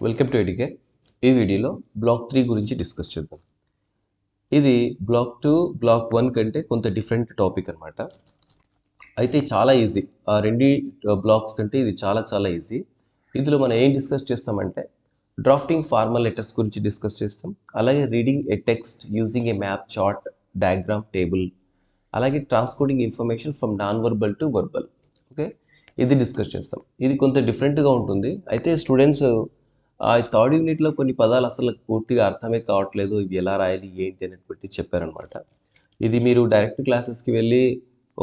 Welcome to ఎడికే. ఈ వీడియోలో black 3 గురించి డిస్కస్ చేద్దాం. ఇది బ్లాక్ 2, బ్లాక్ 1 కంటే కొంత డిఫరెంట్ టాపిక్ అనమాట. అయితే చాలా ఈజీ. ఆ రెండు బ్లాక్స్ కంటే ఇది చాలా ఈజీ. ఇందులో మనం ఏం డిస్కస్ చేస్తామంటే డ్రాఫ్టింగ్ ఫార్మల్ లెటర్స్ గురించి డిస్కస్ చేస్తాం. అలాగే reading a text using a map, chart, diagram, table, అలాగే transcoding information from non verbal to verbal. Okay, ఇది డిస్కస్ చేస్తాం. ఇది కొంత డిఫరెంట్గా ఉంటుంది. అయితే స్టూడెంట్స్ ఆ థర్డ్ యూనిట్లో కొన్ని పదాలు అసలు పూర్తిగా అర్థమే కావట్లేదు, ఇవి ఎలా రాయాలి ఏంటి అనేటువంటి చెప్పారనమాట. ఇది మీరు డైరెక్ట్ క్లాసెస్కి వెళ్ళి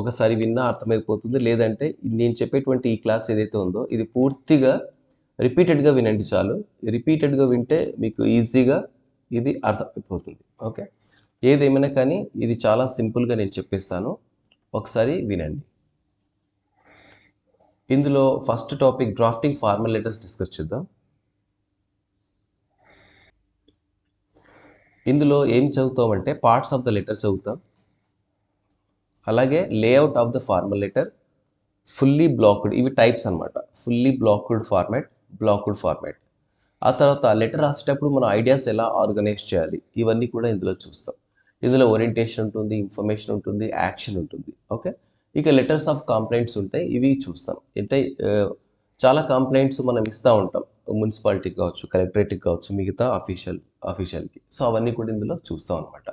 ఒకసారి విన్నా అర్థమైపోతుంది. లేదంటే నేను చెప్పేటువంటి ఈ క్లాస్ ఏదైతే ఉందో ఇది పూర్తిగా రిపీటెడ్గా వినండి చాలు. రిపీటెడ్గా వింటే మీకు ఈజీగా ఇది అర్థమైపోతుంది. ఓకే, ఏదేమైనా కానీ ఇది చాలా సింపుల్గా నేను చెప్పేస్తాను, ఒకసారి వినండి. ఇందులో first topic drafting formal letters discuss చేద్దాం. ఇందులో ఏం చదువుతామంటే పార్ట్స్ ఆఫ్ ద లెటర్ చదువుతాం, అలాగే layout of the formal letter, fully blocked, ఇవి టైప్స్ అనమాట. Fully blocked format, blocked format. ఆ తర్వాత లెటర్ రాసేటప్పుడు మన ఐడియాస్ ఎలా ఆర్గనైజ్ చేయాలి, ఇవన్నీ కూడా ఇందులో చూస్తాం. ఇందులో ఓరియంటేషన్ ఉంటుంది, ఇన్ఫర్మేషన్ ఉంటుంది, యాక్షన్ ఉంటుంది. ఓకే, ఇక లెటర్స్ ఆఫ్ కంప్లైంట్స్ ఉంటాయి, ఇవి చూస్తాం. అంటే చాలా కంప్లైంట్స్ మనం ఇస్తూ ఉంటాం, మున్సిపాలిటీకి కావచ్చు, కలెక్టరేట్కి కావచ్చు, మిగతా అఫీషియల్కి. సో అవన్నీ కూడా ఇందులో చూస్తాం అనమాట.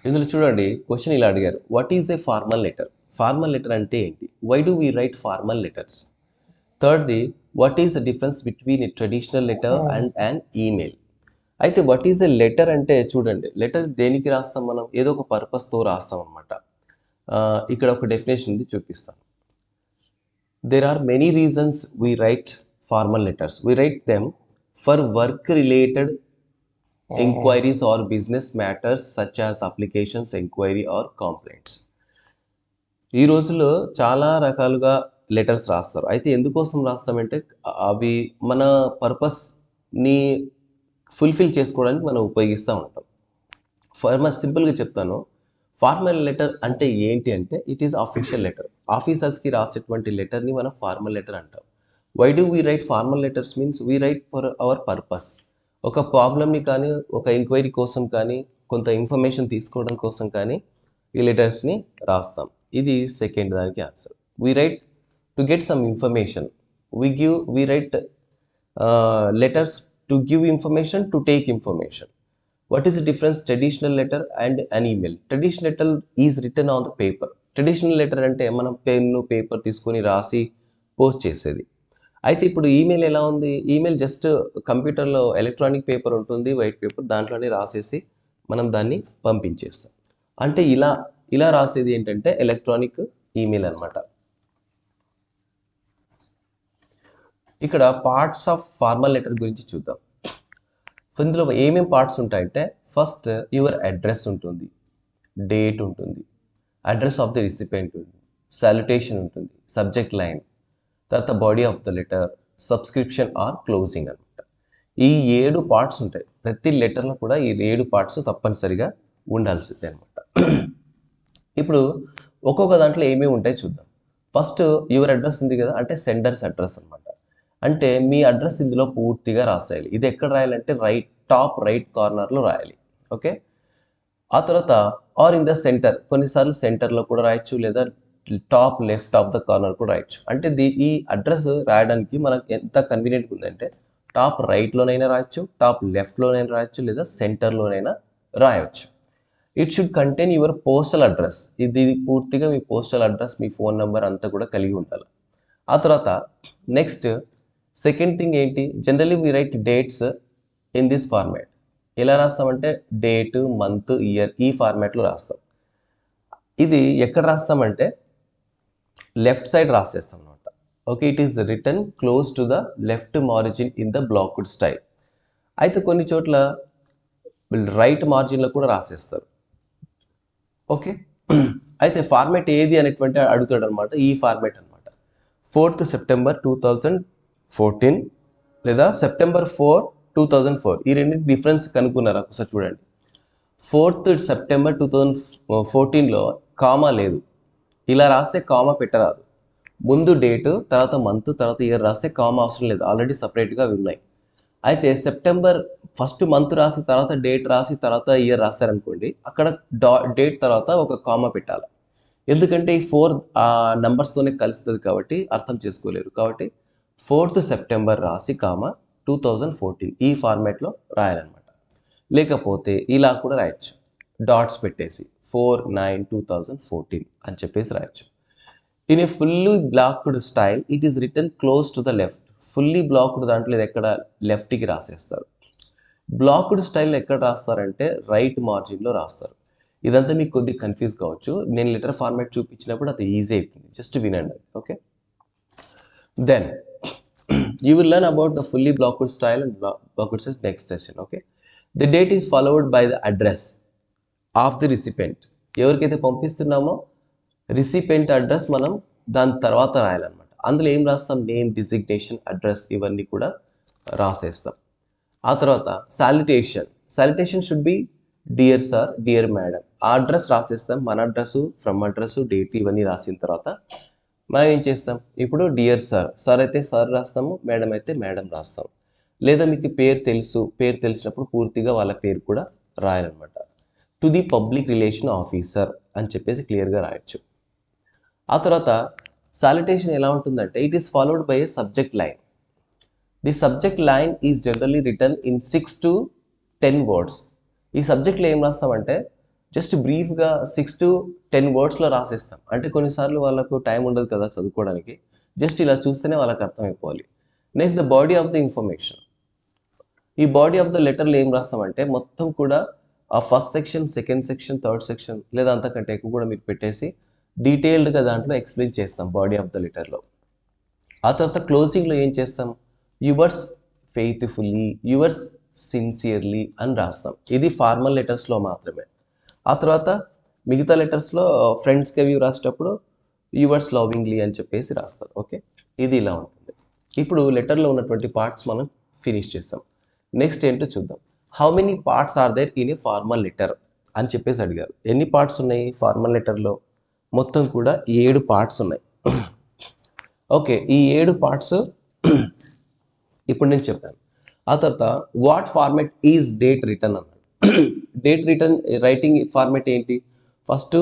ఇందులో చూడండి, క్వశ్చన్ ఇలా అడిగారు, what is a formal letter? Formal letter అంటే ఏంటి? Why do we write formal letters? థర్డ్ది, what is the difference between a traditional letter and an email? అయితే వాట్ ఈజ్ ఎ లెటర్ అంటే చూడండి, లెటర్ దేనికి రాస్తాం మనం? ఏదో ఒక పర్పస్తో రాస్తాం అనమాట. ఇక్కడ ఒక డెఫినేషన్ ఉంది, చూపిస్తాను. There are many reasons we write formal letters. We write them for work-related inquiries or business matters such as applications, inquiry or complaints. ఈ రోజుల్లో చాలా రకాలుగా లెటర్స్ రాస్తారు. అయితే ఎందుకోసం రాస్తామంటే అవి మన పర్పస్ని ఫుల్ఫిల్ చేసుకోవడానికి మనం ఉపయోగిస్తూ ఉంటాం. ఫార్మల్ సింపుల్గా చెప్తాను, ఫార్మల్ లెటర్ అంటే ఏంటి అంటే ఇట్ ఈస్ అఫీషియల్ లెటర్. ఆఫీసర్స్కి రాసేటువంటి లెటర్ని మనం ఫార్మల్ లెటర్ అంటాం. Why do we write formal letters means we write for our purpose. ఒక ప్రాబ్లమ్ని కానీ, ఒక ఎంక్వైరీ కోసం కానీ, కొంత ఇన్ఫర్మేషన్ తీసుకోవడం కోసం కానీ ఈ లెటర్స్ని రాస్తాం. ఇది సెకండ్ దానికి answer. We write to get some information. We write letters to give information, to take information. What is the difference traditional letter and an email? Traditional letter is written on the paper. Traditional letter అంటే మనం pen paper తీసుకొని రాసి post చేసేది. అయితే ఇప్పుడు email ఎలా ఉంది? Email just కంప్యూటర్లో ఎలక్ట్రానిక్ పేపర్ ఉంటుంది, వైట్ పేపర్, దాంట్లోనే రాసేసి మనం దాన్ని పంపించేస్తాం. అంటే ఇలా రాసేది ఏంటంటే ఎలక్ట్రానిక్ ఈమెయిల్ అనమాట. ఇక్కడ పార్ట్స్ ఆఫ్ ఫార్మల్ లెటర్ గురించి చూద్దాం. ఇందులో ఏమేమి పార్ట్స్ ఉంటాయంటే ఫస్ట్ యువర్ అడ్రస్ ఉంటుంది, డేట్ ఉంటుంది, అడ్రస్ ఆఫ్ ది రిసిపియంట్ ఉంటుంది, సాల్యుటేషన్ ఉంటుంది, సబ్జెక్ట్ లైన్, తర్వాత body of the letter, subscription or closing అనమాట. ఈ 7 పార్ట్స్ ఉంటాయి. ప్రతి లెటర్లో కూడా ఈ 7 పార్ట్స్ తప్పనిసరిగా ఉండాల్సిందే అనమాట. ఇప్పుడు ఒక్కొక్క దాంట్లో ఏమేమి ఉంటాయి చూద్దాం. ఫస్ట్ యువర్ అడ్రస్ ఉంది కదా, అంటే సెండర్స్ అడ్రస్ అనమాట. అంటే మీ అడ్రస్ ఇందులో పూర్తిగా రాసేయాలి. ఇది ఎక్కడ రాయాలంటే టాప్ రైట్ కార్నర్లో రాయాలి. ఓకే, ఆ తర్వాత ఆర్ ఇన్ ద సెంటర్, కొన్నిసార్లు సెంటర్లో కూడా రాయొచ్చు, లేదా top left of the corner కూడా రాయొచ్చు. అంటే ఈ అడ్రస్ రాయడానికి మనకు ఎంత కన్వీనియంట్గా ఉందంటే టాప్ రైట్లోనైనా రాయొచ్చు, టాప్ లెఫ్ట్లోనైనా రాయొచ్చు, లేదా సెంటర్లోనైనా రాయొచ్చు. It should contain your postal address. ఇది పూర్తిగా మీ పోస్టల్ అడ్రస్, మీ ఫోన్ నెంబర్ అంతా కూడా కలిగి ఉండాలి. ఆ తర్వాత నెక్స్ట్ సెకండ్ థింగ్ ఏంటి, generally we write dates in this format. ఎలా రాస్తామంటే డేట్, మంత్, ఇయర్, ఈ ఫార్మాట్లో రాస్తాం. ఇది ఎక్కడ రాస్తామంటే లెఫ్ట్ సైడ్ రాసేస్తాం అనమాట. Okay, it is return close to the left margin in the blocked style. అయితే కొన్ని చోట్ల రైట్ మార్జిన్లో కూడా రాసేస్తారు. ఓకే, అయితే ఫార్మాట్ ఏది అనేటువంటి అడుగుతాడు అనమాట. ఈ ఫార్మాట్ అనమాట 4th September 2014 లేదా September 4, 2004. ఈ రెండింటి డిఫరెన్స్ కనుక్కున్నారు ఒకసారి చూడండి. 4th September 2014లో కామా లేదు, ఇలా రాస్తే కామా పెట్టరాదు. ముందు డేటు, తర్వాత మంత్, తర్వాత ఇయర్ రాస్తే కామా అవసరం లేదు, ఆల్రెడీ సపరేట్గా అవి ఉన్నాయి. అయితే సెప్టెంబర్ ఫస్ట్ మంత్ రాసి తర్వాత డేట్ రాసి తర్వాత ఇయర్ రాశారనుకోండి, అక్కడ డేట్ తర్వాత ఒక కామా పెట్టాలి. ఎందుకంటే ఈ 4 నెంబర్స్తోనే కలుస్తుంది కాబట్టి అర్థం చేసుకోలేరు. కాబట్టి 4th సెప్టెంబర్ రాసి కామా 2014 ఈ ఫార్మాట్లో రాయాలన్నమాట. లేకపోతే ఇలా కూడా రాయొచ్చు, డాట్స్ పెట్టేసి 4/9/2014 అని చెప్పేసి రాయొచ్చు. In a fully blocked style it is return close to the left. Fully blocked దాంట్లో ఇది ఎక్కడ లెఫ్ట్కి రాసేస్తారు. బ్లాక్డ్ స్టైల్ ఎక్కడ రాస్తారంటే రైట్ మార్జిన్లో రాస్తారు. ఇదంతా మీకు కొద్దిగా కన్ఫ్యూజ్ కావచ్చు. నేను లెటర్ ఫార్మాట్ చూపించినప్పుడు అది ఈజీ అయిపోయింది, జస్ట్ వినండి. Okay, then you will learn about the fully blocked style and blocked style next session. Okay, the date is followed by the address of the recipient. ఎవరికైతే పంపిస్తున్నామో recipient address మనం దాని తర్వాత రాయాలన్నమాట. అందులో ఏం రాస్తాం, నేమ్, డిజిగ్నేషన్, అడ్రస్ ఇవన్నీ కూడా రాసేస్తాం. ఆ తర్వాత salutation should be dear sir, dear madam. ఆ అడ్రస్ రాసేస్తాం, మన అడ్రస్సు, ఫ్రమ్ అడ్రస్సు, డేట్ ఇవన్నీ రాసిన తర్వాత మనం ఏం చేస్తాం, ఇప్పుడు డియర్ సార్, సార్ అయితే సార్ రాస్తాము, మేడం అయితే మేడం రాస్తాం. లేదా మీకు పేరు తెలిసినప్పుడు పూర్తిగా వాళ్ళ పేరు కూడా రాయాలన్నమాట. To the public relation officer అని చెప్పేసి క్లియర్గా రాయొచ్చు. ఆ తర్వాత సాలిటేషన్ ఎలా ఉంటుందంటే it is followed by a subject line. The subject line is generally written in 6 to 10 words. ఈ సబ్జెక్ట్లో ఏం రాస్తామంటే జస్ట్ బ్రీఫ్గా 6 to 10 wordsలో రాసేస్తాం. అంటే కొన్నిసార్లు వాళ్ళకు టైం ఉండదు కదా చదువుకోవడానికి, జస్ట్ ఇలా చూస్తేనే వాళ్ళకి అర్థమైపోవాలి. Next the body of the information. ఈ బాడీ ఆఫ్ ద లెటర్లో ఏం రాస్తామంటే మొత్తం కూడా ఆ first section, second section, third section లేదా అంతకంటే ఎక్కువ కూడా మీరు పెట్టేసి డీటెయిల్డ్గా దాంట్లో ఎక్స్ప్లెయిన్ చేస్తాం బాడీ ఆఫ్ ద లెటర్లో. ఆ తర్వాత క్లోజింగ్లో ఏం చేస్తాం, యువర్స్ ఫెయిత్ఫుల్లీ, యువర్స్ సిన్సియర్లీ అని రాస్తాం. ఇది ఫార్మల్ లెటర్స్లో మాత్రమే. ఆ తర్వాత మిగతా లెటర్స్లో ఫ్రెండ్స్కి అవి రాసేటప్పుడు యువర్స్ లవింగ్లీ అని చెప్పేసి రాస్తారు. ఓకే, ఇది ఇలా ఉంటుంది. ఇప్పుడు లెటర్లో ఉన్నటువంటి పార్ట్స్ మనం ఫినిష్ చేస్తాం. నెక్స్ట్ ఏంటో చూద్దాం. How many parts are there in a formal letter అని చెప్పేసి అడిగారు. ఎన్ని పార్ట్స్ ఉన్నాయి ఫార్మల్ లెటర్లో? మొత్తం కూడా 7 పార్ట్స్ ఉన్నాయి. ఓకే, ఈ 7 పార్ట్స్ ఇప్పుడు నేను చెప్పాను. ఆ తర్వాత what format is date return అన్నాడు. డేట్ రిటర్న్ రైటింగ్ ఫార్మాట్ ఏంటి, ఫస్ట్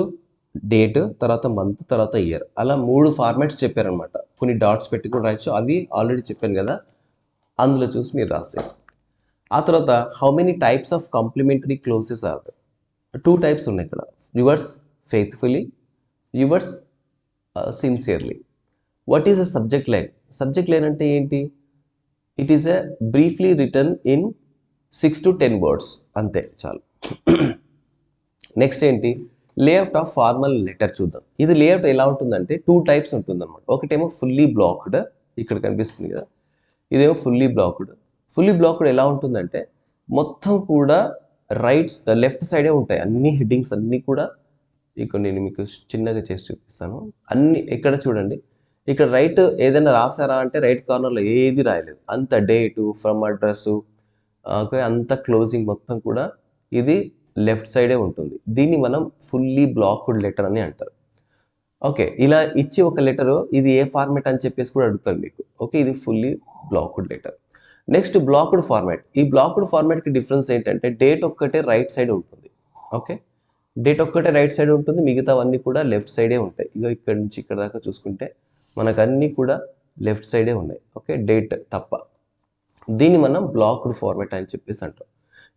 డేట్, తర్వాత మంత్, తర్వాత ఇయర్, అలా 3 ఫార్మాట్స్ చెప్పారనమాట. కొన్ని డాట్స్ పెట్టి కూడా రాయొచ్చు, అవి ఆల్రెడీ చెప్పాను కదా, అందులో చూసి మీరు రాసేసి. ఆ తర్వాత how many types of complimentary closes are there? 2 types ఉన్నాయి ఇక్కడ, yours faithfully, yours sincerely. What is a subject line? Subject line అంటే ఏంటి, it is a briefly return in 6 to 10 words, అంతే చాలు. నెక్స్ట్ ఏంటి, లేఅవుట్ ఆఫ్ ఫార్మల్ లెటర్ చూద్దాం. ఇది layout ఎలా ఉంటుందంటే 2 టైప్స్ ఉంటుందన్నమాట. ఒకటేమో ఫుల్లీ బ్లాక్డ్, ఇక్కడ కనిపిస్తుంది కదా, ఇదేమో ఫుల్లీ బ్లాక్డ్. ఫుల్లీ బ్లాక్డ్ ఎలా ఉంటుందంటే మొత్తం కూడా లెఫ్ట్ సైడే ఉంటాయి అన్ని హెడ్డింగ్స్ అన్నీ కూడా. ఇక్కడ నేను మీకు చిన్నగా చేసి చూపిస్తాను. అన్ని ఇక్కడ చూడండి, ఇక్కడ రైట్ ఏదైనా రాసారా అంటే రైట్ కార్నర్లో ఏది రాయలేదు, అంత డేటు, ఫ్రమ్ అడ్రస్సు, ఓకే, అంత క్లోజింగ్ మొత్తం కూడా ఇది లెఫ్ట్ సైడే ఉంటుంది. దీన్ని మనం ఫుల్లీ బ్లాక్డ్ లెటర్ అని అంటారు. ఓకే, ఇలా ఇచ్చి ఒక లెటరు ఇది ఏ ఫార్మాట్ అని చెప్పేసి కూడా అడుగుతారు మీకు. ఓకే, ఇది fully blocked letter. Next blocked format. ఈ బ్లాక్డ్ ఫార్మాట్కి డిఫరెన్స్ ఏంటంటే డేట్ ఒక్కటే రైట్ సైడ్ ఉంటుంది. ఓకే, డేట్ ఒక్కటే రైట్ సైడ్ ఉంటుంది, మిగతావన్నీ కూడా లెఫ్ట్ సైడే ఉంటాయి. ఇక ఇక్కడ నుంచి ఇక్కడ దాకా చూసుకుంటే మనకు అన్నీ కూడా లెఫ్ట్ సైడే ఉన్నాయి. ఓకే, డేట్ తప్ప. దీన్ని మనం బ్లాక్డ్ ఫార్మాట్ అని చెప్పేసి అంటాం.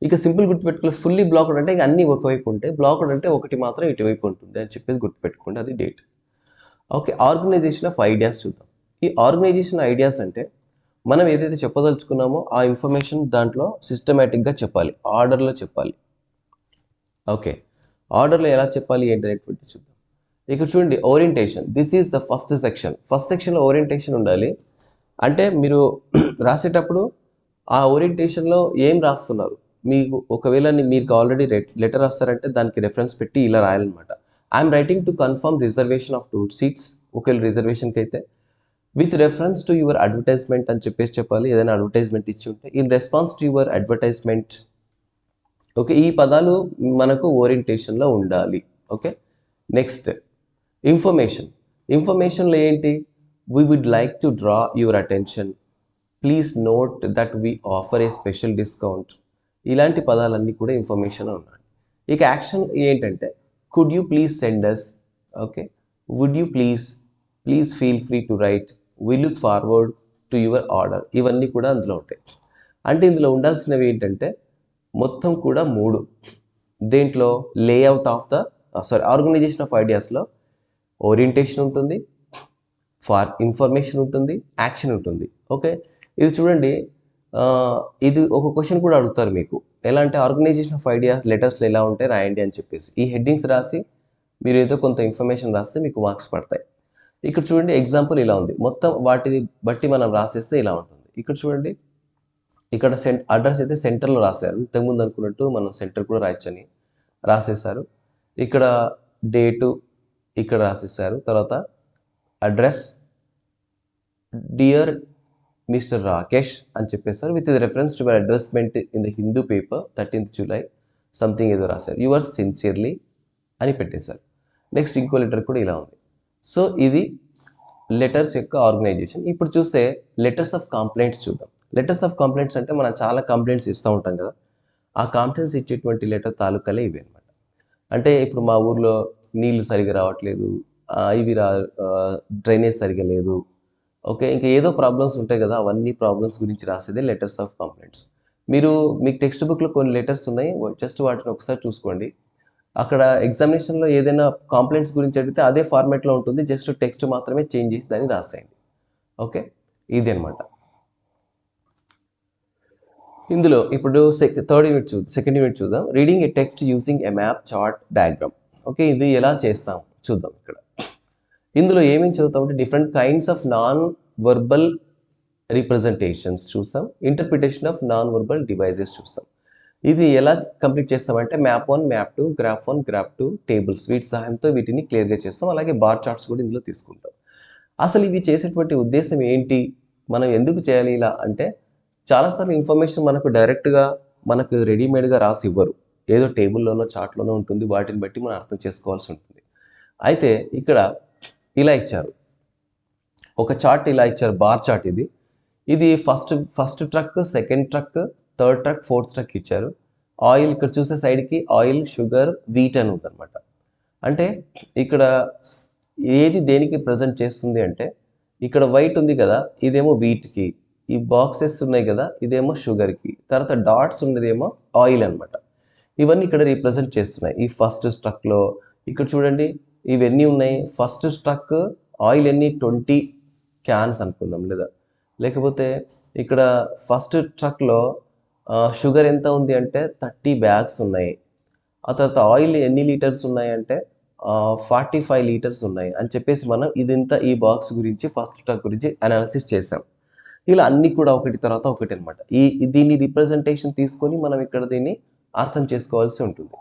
ఇక సింపుల్ గుర్తుపెట్టుకోవాలి, ఫుల్లీ బ్లాక్డ్ అంటే ఇక అన్నీ ఒకవైపు ఉంటాయి, బ్లాక్డ్ అంటే ఒకటి మాత్రం ఇటువైపు ఉంటుంది అని చెప్పేసి గుర్తుపెట్టుకోండి, అది date. Okay, organization of ideas చూద్దాం. ఈ ఆర్గనైజేషన్ ఐడియాస్ అంటే మనం ఏదైతే చెప్పదలుచుకున్నామో ఆ ఇన్ఫర్మేషన్ దాంట్లో సిస్టమేటిక్గా చెప్పాలి, ఆర్డర్లో చెప్పాలి. ఓకే, ఆర్డర్లో ఎలా చెప్పాలి ఏంటనేటువంటి చూద్దాం. ఇక్కడ చూడండి, orientation, this is the first section. First సెక్షన్లో ఓరియంటేషన్ ఉండాలి. అంటే మీరు రాసేటప్పుడు ఆ ఓరియంటేషన్లో ఏం రాస్తున్నారు, మీకు ఒకవేళ మీకు ఆల్రెడీ లెటర్ రాస్తారంటే దానికి రెఫరెన్స్ పెట్టి ఇలా రాయాలన్నమాట. I'm writing to confirm reservation of 2 seats, ఒకవేళ రిజర్వేషన్కి అయితే with reference to your advertisement అని చెప్పేసి చెప్పాలి. ఏదైనా అడ్వర్టైజ్మెంట్ ఇచ్చి ఉంటే in response to your advertisement. Okay, ఈ పదాలు మనకు ఓరియంటేషన్లో ఉండాలి. ఓకే, నెక్స్ట్ ఇన్ఫర్మేషన్లో ఏంటి, we would like to draw your attention, please note that we offer a special discount. ఇలాంటి పదాలన్నీ కూడా ఇన్ఫర్మేషన్ ఉన్నాయి. ఇక యాక్షన్ ఏంటంటే could you please send us, okay, would you please feel free to write, we look forward to your order. ఇవన్నీ కూడా అందులో ఉంటాయి. అంటే ఇందులో ఉండాల్సినవి ఏంటంటే మొత్తం కూడా 3. దేంట్లో layout of the organisation of ఐడియాస్లో ఓరియంటేషన్ ఉంటుంది, ఫార్ ఇన్ఫర్మేషన్ ఉంటుంది, యాక్షన్ ఉంటుంది. ఓకే, ఇది చూడండి, ఇది ఒక క్వశ్చన్ కూడా అడుగుతారు మీకు. ఎలా అంటే ఆర్గనైజేషన్ ఆఫ్ ఐడియాస్ లెటర్స్లో ఎలా ఉంటాయి రాయండి అని చెప్పేసి ఈ హెడ్డింగ్స్ రాసి మీరు ఏదో కొంత ఇన్ఫర్మేషన్ రాస్తే మీకు మార్క్స్ పడతాయి. ఇక్కడ చూడండి ఎగ్జాంపుల్ ఇలా ఉంది. మొత్తం వాటిని బట్టి మనం రాసేస్తే ఇలా ఉంటుంది. ఇక్కడ చూడండి, ఇక్కడ అడ్రస్ అయితే సెంటర్లో రాశారు. ఇంతకుముందు అనుకున్నట్టు మనం సెంటర్ కూడా రాయొచ్చని రాసేసారు. ఇక్కడ డేటు ఇక్కడ రాసేసారు. తర్వాత అడ్రస్ డియర్ మిస్టర్ రాకేష్ అని చెప్పేసారు. With reference to my advertisement in the Hindu paper 13th July something ఏదో రాశారు. యువర్స్ సిన్సియర్లీ అని పెట్టేశారు. నెక్స్ట్ ఇంకో లెటర్ కూడా ఇలా ఉంది. సో ఇది లెటర్స్ యొక్క ఆర్గనైజేషన్. ఇప్పుడు చూస్తే లెటర్స్ ఆఫ్ కంప్లైంట్స్ చూద్దాం. లెటర్స్ ఆఫ్ కంప్లైంట్స్ అంటే మనం చాలా కంప్లైంట్స్ ఇస్తూ ఉంటాం కదా, ఆ కంప్లైంట్స్ ఇచ్చేటువంటి లెటర్ తాలూకాలే ఇవి అనమాట. అంటే ఇప్పుడు మా ఊర్లో నీళ్లు సరిగా రావట్లేదు, ఇవి డ్రైనేజ్ సరిగా లేదు, ఓకే, ఇంకా ఏదో ప్రాబ్లమ్స్ ఉంటాయి కదా, అవన్నీ ప్రాబ్లమ్స్ గురించి రాసేదే లెటర్స్ ఆఫ్ కంప్లైంట్స్. మీకు టెక్స్ట్ బుక్లో కొన్ని లెటర్స్ ఉన్నాయి, జస్ట్ వాటిని ఒకసారి చూసుకోండి. అక్కడ ఎగ్జామినేషన్లో ఏదైనా కంప్లైంట్స్ గురించి అడిగితే అదే ఫార్మాట్లో ఉంటుంది, జస్ట్ టెక్స్ట్ మాత్రమే చేంజ్ చేసి దాన్ని రాసేయండి. ఓకే, ఇది అనమాట. ఇందులో ఇప్పుడు సెకండ్ యూనిట్ చూద్దాం. Reading a text using a map, chart, diagram. Okay, ఇది ఎలా చేస్తాం చూద్దాం. ఇక్కడ ఇందులో ఏమేమి చదువుతామంటే different kinds of non verbal representations చూస్తాం, interpretation of non verbal devices చూస్తాం. ఇది ఎలా కంప్లీట్ చేస్తామంటే map 1, map 2, graph 1, graph 2, tables, వీటి సహాయంతో వీటిని క్లియర్గా చేస్తాం. అలాగే బార్ చార్ట్స్ కూడా ఇందులో తీసుకుంటాం. అసలు ఇవి చేసేటువంటి ఉద్దేశం ఏంటి, మనం ఎందుకు చేయాలి ఇలా అంటే, చాలాసార్లు ఇన్ఫర్మేషన్ మనకు డైరెక్ట్గా మనకు రెడీమేడ్గా రాసి ఇవ్వరు, ఏదో టేబుల్లోనో చార్ట్లోనో ఉంటుంది, వాటిని బట్టి మనం అర్థం చేసుకోవాల్సి ఉంటుంది. అయితే ఇక్కడ ఇలా ఇచ్చారు, ఒక చార్ట్ ఇలా ఇచ్చారు, బార్ చార్ట్. ఇది first truck, second truck, third truck, fourth truck ఇచ్చారు. ఆయిల్ ఇక్కడ చూసే సైడ్కి ఆయిల్, షుగర్, వీట్ అని ఉందన్నమాట. అంటే ఇక్కడ ఏది దేనికి ప్రజెంట్ చేస్తుంది అంటే, ఇక్కడ వైట్ ఉంది కదా, ఇదేమో వీట్కి, ఈ బాక్సెస్ ఉన్నాయి కదా, ఇదేమో షుగర్కి, తర్వాత డాట్స్ ఉన్నదేమో ఆయిల్ అనమాట. ఇవన్నీ ఇక్కడ రీప్రజెంట్ చేస్తున్నాయి ఈ ఫస్ట్ ట్రక్లో. ఇక్కడ చూడండి, ఇవన్నీ ఉన్నాయి. ఫస్ట్ ట్రక్ ఆయిల్ ఎన్ని 20 క్యాన్స్ అనుకుందాం, లేకపోతే ఇక్కడ ఫస్ట్ ట్రక్లో షుగర్ ఎంత ఉంది అంటే 30 బ్యాగ్స్ ఉన్నాయి. ఆ తర్వాత ఆయిల్ ఎన్ని లీటర్స్ ఉన్నాయి అంటే 45 లీటర్స్ ఉన్నాయి అని చెప్పేసి మనం ఇదంతా ఈ బాక్స్ గురించి ఫస్ట్ ట్రక్ గురించి అనాలిసిస్ చేసాం. ఇలా అన్నీ కూడా ఒకటి తర్వాత ఒకటి అనమాట. దీన్ని రిప్రజెంటేషన్ తీసుకొని మనం ఇక్కడ దీన్ని అర్థం చేసుకోవాల్సి ఉంటుంది.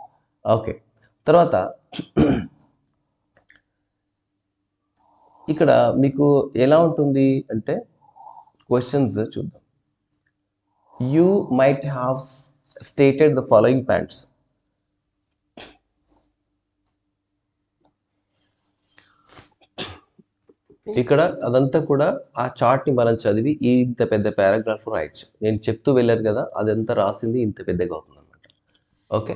ఓకే, తర్వాత ఇక్కడ మీకు ఎలా ఉంటుంది అంటే క్వశ్చన్స్ చూద్దాం. You might have stated the following points. ఇక్కడ అదంతా కూడా ఆ చార్ట్ని మనం చదివి ఇంత పెద్ద పారాగ్రాఫ్ రాయొచ్చు. నేను చెప్తూ వెళ్ళాను కదా, అదంతా రాసింది ఇంత పెద్దగా అవుతుంది అనమాట. ఓకే,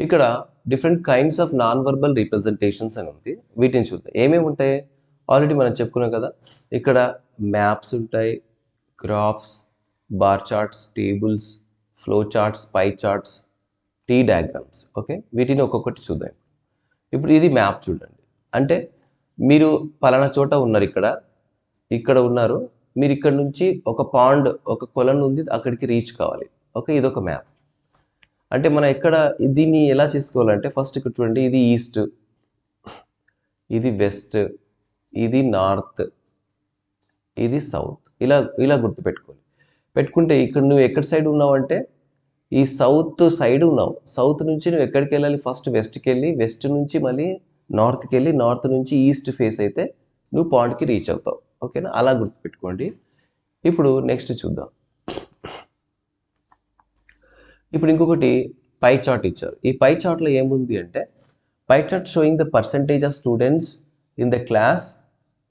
ఇక్కడ different kinds of non verbal representations అని ఉంది. వీటిని చూద్దాం ఏమేమి ఉంటాయి. ఆల్రెడీ మనం చెప్పుకున్నాం కదా, ఇక్కడ మ్యాప్స్ ఉంటాయి, graphs, bar charts, tables, flow charts, pie charts, T diagrams. Okay, వీటిని ఒక్కొక్కటి చూద్దాం. ఇప్పుడు ఇది మ్యాప్ చూడండి. అంటే మీరు పలానా చోట ఉన్నారు, ఇక్కడ ఉన్నారు, మీరు ఇక్కడ నుంచి ఒక పాండ్, ఒక కొలను ఉంది, అక్కడికి రీచ్ కావాలి. ఓకే, ఇది ఒక మ్యాప్. అంటే మనం దీన్ని ఎలా చేసుకోవాలంటే ఫస్ట్ ఇక్కడ చూడండి, ఇది ఈస్ట్, ఇది వెస్ట్, ఇది నార్త్, ఇది సౌత్. ఇలా పెట్టుకుంటే ఇక్కడ నువ్వు ఎక్కడి సైడ్ ఉన్నావు అంటే ఈ సౌత్ సైడ్ ఉన్నావు. సౌత్ నుంచి నువ్వు ఎక్కడికి వెళ్ళాలి, ఫస్ట్ వెస్ట్కి వెళ్ళి, వెస్ట్ నుంచి మళ్ళీ నార్త్కి వెళ్ళి, నార్త్ నుంచి ఈస్ట్ ఫేస్ అయితే నువ్వు పాయింట్కి రీచ్ అవుతావు. ఓకేనా, అలా గుర్తుపెట్టుకోండి. ఇప్పుడు నెక్స్ట్ చూద్దాం. ఇప్పుడు ఇంకొకటి పై చార్ట్ ఇచ్చారు. ఈ పై చార్ట్లో ఏముంది అంటే pie chart showing the percentage of students in the class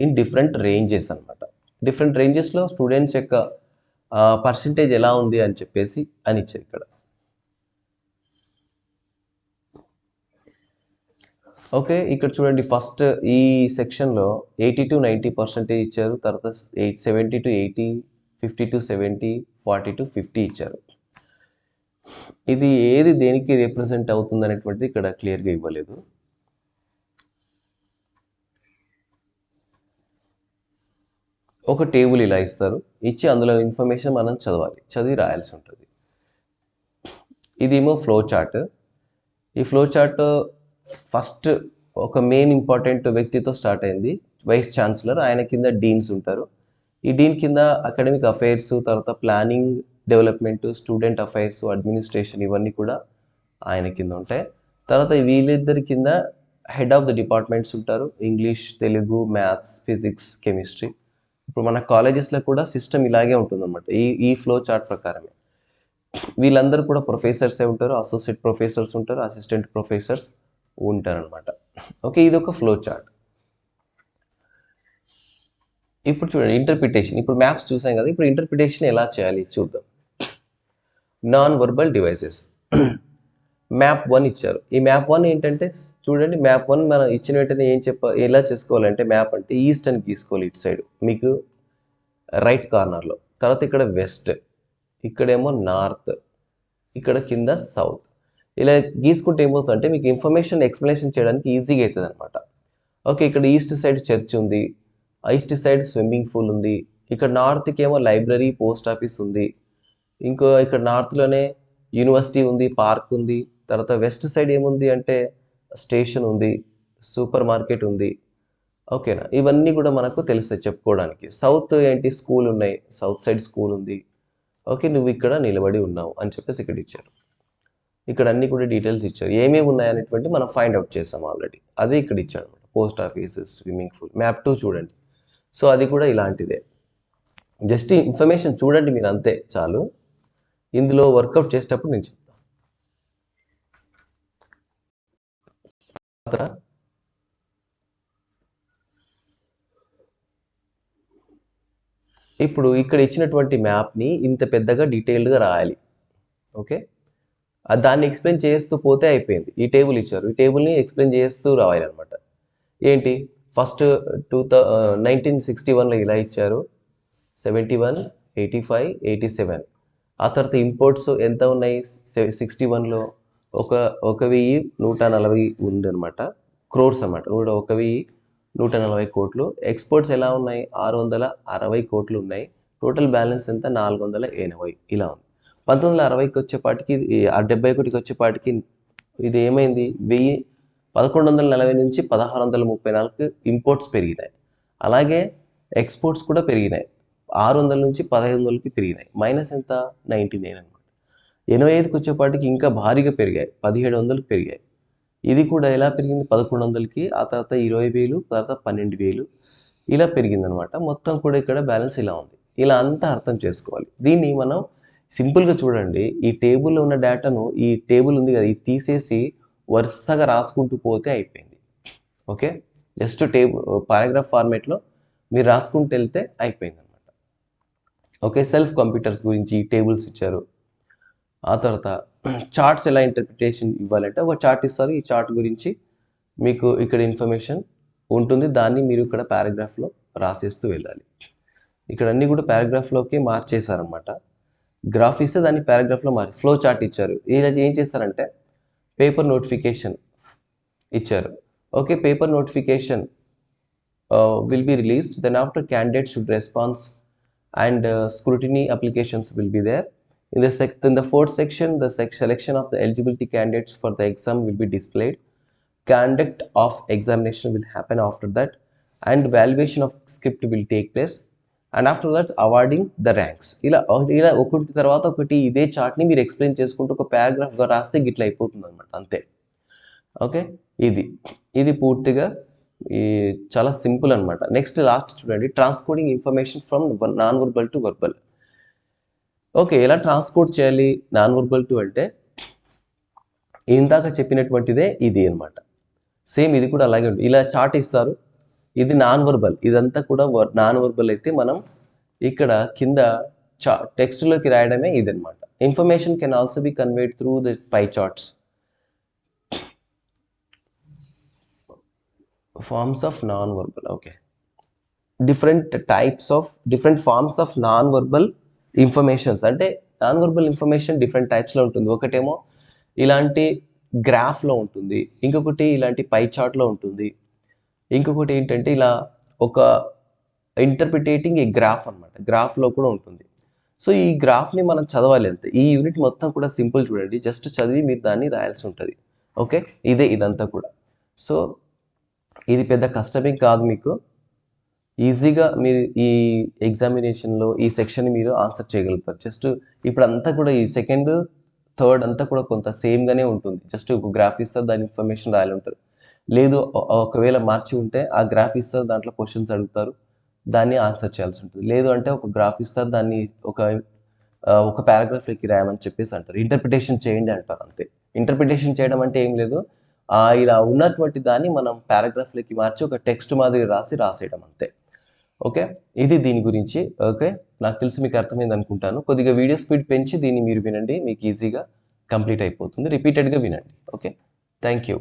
in different ranges అనమాట. డిఫరెంట్ రేంజెస్లో స్టూడెంట్స్ యొక్క పర్సంటేజ్ ఎలా ఉంది అని చెప్పేసి అని ఇచ్చారు ఇక్కడ. ఓకే, ఇక్కడ చూడండి ఫస్ట్ ఈ సెక్షన్లో 80 to 90% ఇచ్చారు. తర్వాత 70 to 80, 50 to 70, 40 to 50 ఇచ్చారు. ఇది ఏది దేనికి రిప్రజెంట్ అవుతుంది అనేటువంటిది ఇక్కడ క్లియర్గా ఇవ్వలేదు. ఒక టేబుల్ ఇలా ఇస్తారు, ఇచ్చి అందులో ఇన్ఫర్మేషన్ మనం చదివి రాయాల్సి ఉంటుంది. ఇదేమో ఫ్లో చార్ట్. ఈ ఫ్లో చార్ట్ ఫస్ట్ ఒక మెయిన్ ఇంపార్టెంట్ వ్యక్తితో స్టార్ట్ అయింది, వైస్ ఛాన్సలర్. ఆయన కింద డీన్స్ ఉంటారు. ఈ డీన్ కింద అకాడమిక్ అఫైర్స్, తర్వాత planning, development, student affairs, administration ఇవన్నీ కూడా ఆయన కింద ఉంటాయి. తర్వాత వీళ్ళిద్దరి కింద హెడ్ ఆఫ్ ద డిపార్ట్మెంట్స్ ఉంటారు, English, Telugu, maths, physics, chemistry. ఇప్పుడు మన కాలేజెస్లో కూడా సిస్టమ్ ఇలాగే ఉంటుందన్నమాట, ఈ ఫ్లో చార్ట్ ప్రకారమే. వీళ్ళందరూ కూడా ప్రొఫెసర్సే ఉంటారు, అసోసియేట్ ప్రొఫెసర్స్ ఉంటారు, అసిస్టెంట్ ప్రొఫెసర్స్ ఉంటారనమాట. ఓకే, ఇది ఒక ఫ్లో చార్ట్. ఇప్పుడు చూడండి ఇంటర్ప్రిటేషన్. ఇప్పుడు మ్యాప్స్ చూసాం కదా, ఇప్పుడు ఇంటర్ప్రిటేషన్ ఎలా చేయాలి చూద్దాం. Non verbal devices. మ్యాప్ 1 ఇచ్చారు. ఈ మ్యాప్ 1 ఏంటంటే చూడండి, మ్యాప్ 1 మనం ఇచ్చిన వెంటనే ఎలా చేసుకోవాలంటే, మ్యాప్ అంటే ఈస్ట్ అని గీసుకోవాలి ఇటు సైడ్ మీకు రైట్ కార్నర్లో. తర్వాత ఇక్కడ వెస్ట్, ఇక్కడేమో నార్త్, ఇక్కడ కింద సౌత్. ఇలా గీసుకుంటే ఏమవుతుందంటే మీకు ఇన్ఫర్మేషన్ ఎక్స్ప్లెనేషన్ చేయడానికి ఈజీగా అవుతుంది అనమాట. ఓకే, ఇక్కడ ఈస్ట్ సైడ్ చర్చ్ ఉంది, ఈస్ట్ సైడ్ స్విమ్మింగ్ పూల్ ఉంది. ఇక్కడ నార్త్కి ఏమో లైబ్రరీ, పోస్ట్ ఆఫీస్ ఉంది. ఇంకో ఇక్కడ నార్త్లోనే యూనివర్సిటీ ఉంది, పార్క్ ఉంది. తర్వాత వెస్ట్ సైడ్ ఏముంది అంటే స్టేషన్ ఉంది, సూపర్ మార్కెట్ ఉంది. ఓకేనా, ఇవన్నీ కూడా మనకు తెలుస్తాయి చెప్పుకోవడానికి. సౌత్ ఏంటి, స్కూల్ ఉన్నాయి, సౌత్ సైడ్ స్కూల్ ఉంది. ఓకే, నువ్వు ఇక్కడ నిలబడి ఉన్నావు అని చెప్పేసి ఇక్కడ ఇచ్చారు. ఇక్కడ అన్ని కూడా డీటెయిల్స్ ఇచ్చారు, ఏమేమి ఉన్నాయనేటువంటి మనం ఫైండ్ అవుట్ చేసాం ఆల్రెడీ. అదే ఇక్కడ ఇచ్చాడు అనమాట, post office, swimming pool. Map 2 చూడండి. సో అది కూడా ఇలాంటిదే. జస్ట్ ఇన్ఫర్మేషన్ చూడండి మీరు, అంతే చాలు. ఇందులో వర్కౌట్ చేసేటప్పుడు నేను చెప్తాను. ఇప్పుడు ఇక్కడ ఇచ్చినటువంటి మ్యాప్ని ఇంత పెద్దగా డీటెయిల్డ్గా రాయాలి. ఓకే, దాన్ని ఎక్స్ప్లెయిన్ చేస్తూ పోతే అయిపోయింది. ఈ టేబుల్ ఇచ్చారు, ఈ టేబుల్ని ఎక్స్ప్లెయిన్ చేస్తూ రాయాలన్నమాట. ఏంటి, ఫస్ట్ 1961లో ఇలా ఇచ్చారు, 71, 85, 87. ఆ తర్వాత ఇంపోర్ట్స్ ఎంత ఉన్నాయి, 61లో 1140 ఉందన్నమాట, క్రోర్స్ అన్నమాట. 1140 కోట్లు. ఎక్స్పోర్ట్స్ ఎలా ఉన్నాయి, 660 కోట్లు ఉన్నాయి. టోటల్ బ్యాలెన్స్ ఎంత, 480 ఇలా ఉంది. 1960కి వచ్చేపాటికి, 71కి వచ్చేపాటికి ఇది ఏమైంది, 1140 నుంచి 1634 ఇంపోర్ట్స్ పెరిగినాయి. అలాగే ఎక్స్పోర్ట్స్ కూడా పెరిగినాయి, 600 నుంచి 1500కి పెరిగినాయి. మైనస్ ఎంత, 99 అనమాట. 85కి వచ్చేపాటికి ఇంకా భారీగా పెరిగాయి, 1700కి పెరిగాయి. ఇది కూడా ఎలా పెరిగింది, 1100కి, ఆ తర్వాత 20,000, తర్వాత 12,000 ఇలా పెరిగిందనమాట. మొత్తం కూడా ఇక్కడ బ్యాలెన్స్ ఇలా ఉంది. ఇలా అంతా అర్థం చేసుకోవాలి. దీన్ని మనం సింపుల్గా చూడండి, ఈ టేబుల్లో ఉన్న డేటాను, ఈ టేబుల్ ఉంది కదా, ఇది తీసేసి వరుసగా రాసుకుంటూ పోతే అయిపోయింది. ఓకే, జస్ట్ పారాగ్రాఫ్ ఫార్మేట్లో మీరు రాసుకుంటూ వెళ్తే అయిపోయింది అనమాట. ఓకే, సెల్ఫ్ కంప్యూటర్స్ గురించి టేబుల్స్ ఇచ్చారు. ఆ తర్వాత చార్ట్స్ ఎలా ఇంటర్ప్రిటేషన్ ఇవ్వాలంటే ఒక చార్ట్ ఇస్తారు, ఈ చార్ట్ గురించి మీకు ఇక్కడ ఇన్ఫర్మేషన్ ఉంటుంది, దాన్ని మీరు ఇక్కడ పారాగ్రాఫ్లో రాసేస్తూ వెళ్ళాలి. ఇక్కడ అన్నీ కూడా పారాగ్రాఫ్లోకి మార్చేశారనమాట. గ్రాఫ్ ఇస్తే దాన్ని పారాగ్రాఫ్లో ఫ్లో చార్ట్ ఇచ్చారు. ఇలా ఏం చేస్తారంటే పేపర్ నోటిఫికేషన్ ఇచ్చారు. Okay, paper notification will be released, then after candidates should respond and scrutiny applications will be there. In the fourth section, the selection of the eligibility candidates for the exam will be displayed. Conduct of examination will happen after that, and valuation of script will take place, and after that awarding the ranks. ఇలా ఒకటి తర్వాత ఒకటి ఇదే చార్ట్ని మీరు explain చేసుకుంటూ ఒక పారాగ్రాఫ్గా రాస్తే గిట్లా అయిపోతుంది అనమాట, అంతే. ఓకే, ఇది పూర్తిగా చాలా సింపుల్ అనమాట. నెక్స్ట్ లాస్ట్ చూడండి, transcoding information from non verbal to verbal. Okay, ఎలా ట్రాన్స్పోర్ట్ చేయాలి నాన్ వర్బల్ టు అంటే ఇందాక చెప్పినటువంటిదే ఇది అనమాట. సేమ్ ఇది కూడా అలాగే ఉంటుంది. ఇలా చార్ట్ ఇస్తారు, ఇది నాన్ వర్బల్, ఇదంతా కూడా నాన్ వర్బల్ అయితే మనం ఇక్కడ కింద టెక్స్ట్లోకి రాయడమే ఇదనమాట. Information can also be conveyed through the pie charts. Forms of non verbal, okay. Different forms of non verbal informations. అంటే నాన్ వర్బల్ ఇన్ఫర్మేషన్ డిఫరెంట్ టైప్స్లో ఉంటుంది. ఒకటేమో ఇలాంటి గ్రాఫ్లో ఉంటుంది, ఇంకొకటి ఇలాంటి పై చార్ట్లో ఉంటుంది, ఇంకొకటి ఏంటంటే ఇలా ఒక ఇంటర్ప్రిటేటింగ్ ఏ గ్రాఫ్ అనమాట, గ్రాఫ్లో కూడా ఉంటుంది. సో ఈ గ్రాఫ్ని మనం చదవాలి అంతే. ఈ యూనిట్ మొత్తం కూడా సింపుల్ చూడండి, జస్ట్ చదివి మీరు దాన్ని రాయాల్సి ఉంటుంది. ఓకే, ఇదంతా కూడా. సో ఇది పెద్ద కష్టమేం కాదు, మీకు ఈజీగా మీరు ఈ ఎగ్జామినేషన్లో ఈ సెక్షన్ని మీరు ఆన్సర్ చేయగలుగుతారు. జస్ట్ ఇప్పుడు అంతా కూడా ఈ సెకండ్ థర్డ్ అంతా కూడా కొంత సేమ్గానే ఉంటుంది. జస్ట్ ఒక గ్రాఫ్ ఇస్తారు, దాని ఇన్ఫర్మేషన్ రాయాలి ఉంటారు. లేదు ఒకవేళ మార్చి ఉంటే ఆ గ్రాఫ్ ఇస్తారు, దాంట్లో క్వశ్చన్స్ అడుగుతారు, దాన్ని ఆన్సర్ చేయాల్సి ఉంటుంది. లేదు అంటే ఒక గ్రాఫ్ ఇస్తారు, దాన్ని ఒక పారాగ్రాఫ్లోకి రాయమని చెప్పేసి అంటారు. ఇంటర్ప్రిటేషన్ చేయండి అంటారు, అంతే. ఇంటర్ప్రిటేషన్ చేయడం అంటే ఏం లేదు, ఇలా ఉన్నటువంటి దాన్ని మనం పారాగ్రాఫ్లోకి మార్చి ఒక టెక్స్ట్ మాదిరి రాసేయడం అంతే. ఓకే, ఇది దీని గురించి. ఓకే, నాకు తెలిసి మీకు అర్థమైంది అనుకుంటాను. కొద్దిగా వీడియో స్పీడ్ పెంచి దీన్ని మీరు వినండి, మీకు ఈజీగా కంప్లీట్ అయిపోతుంది. రిపీటెడ్గా వినండి. Okay, thank you.